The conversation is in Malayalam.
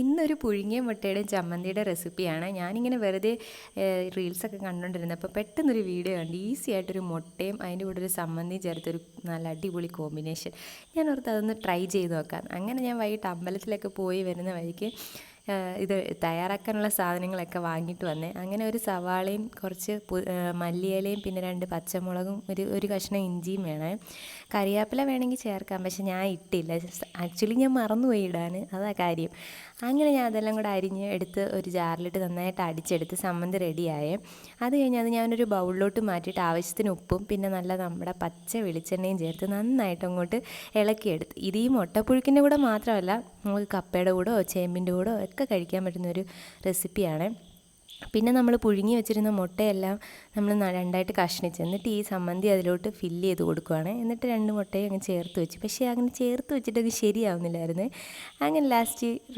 ഇന്നൊരു പുഴുങ്ങിയ മുട്ടയുടെയും ചമ്മന്തിയുടെ റെസിപ്പിയാണ്. ഞാനിങ്ങനെ വെറുതെ റീൽസൊക്കെ കണ്ടുകൊണ്ടിരുന്നപ്പോൾ പെട്ടെന്നൊരു വീഡിയോ കണ്ടു. ഈസി ആയിട്ടൊരു മുട്ടയും അതിൻ്റെ കൂടെ ഒരു ചമ്മന്തിയും ചേർത്തൊരു നല്ല അടിപൊളി കോമ്പിനേഷൻ. ഞാൻ ഓർത്ത് അതൊന്ന് ട്രൈ ചെയ്ത് നോക്കാം. അങ്ങനെ ഞാൻ വൈകിട്ട് അമ്പലത്തിലൊക്കെ പോയി വരുന്ന വഴിക്ക് ഇത് തയ്യാറാക്കാനുള്ള സാധനങ്ങളൊക്കെ വാങ്ങിയിട്ട് വന്നേ. അങ്ങനെ ഒരു സവാളയും കുറച്ച് മല്ലിയിലയും പിന്നെ 2 പച്ചമുളകും ഒരു കഷ്ണം ഇഞ്ചിയും വേണേ. കറിവേപ്പില വേണമെങ്കിൽ ചേർക്കാം, പക്ഷെ ഞാൻ ഇട്ടില്ല. ആക്ച്വലി ഞാൻ മറന്നുപോയി ഇടാൻ, അതാ കാര്യം. അങ്ങനെ ഞാൻ അതെല്ലാം കൂടെ അരിഞ്ഞ് എടുത്ത് ഒരു ജാറിലിട്ട് നന്നായിട്ട് അടിച്ചെടുത്ത് ചമ്മന്തി റെഡിയായേ. അത് കഴിഞ്ഞ് അത് ഞാനൊരു ബൗളിലോട്ട് മാറ്റിയിട്ട് ആവശ്യത്തിന് ഉപ്പും പിന്നെ നല്ല നമ്മുടെ പച്ച വെളിച്ചെണ്ണയും ചേർത്ത് നന്നായിട്ട് അങ്ങോട്ട് ഇളക്കിയെടുത്ത്. ഇത് ഈ മുട്ടപ്പുഴുക്കിൻ്റെ കൂടെ മാത്രമല്ല, നമുക്ക് കപ്പയുടെ കൂടോ ചേമ്പിൻ്റെ കൂടോ ഒക്കെ കഴിക്കാൻ പറ്റുന്നൊരു റെസിപ്പിയാണ്. പിന്നെ നമ്മൾ പുഴുങ്ങി വെച്ചിരുന്ന മുട്ടയെല്ലാം നമ്മൾ രണ്ടായിട്ട് കഷ്ണിച്ച് എന്നിട്ട് ഈ ചമ്മന്തി അതിലോട്ട് ഫില്ല് ചെയ്ത് കൊടുക്കുകയാണ്. എന്നിട്ട് 2 മുട്ടയും അങ്ങ് ചേർത്ത് വെച്ച്, പക്ഷേ അങ്ങനെ ചേർത്ത് വെച്ചിട്ടൊക്കെ ശരിയാവുന്നില്ലായിരുന്നു. അങ്ങനെ ലാസ്റ്റ്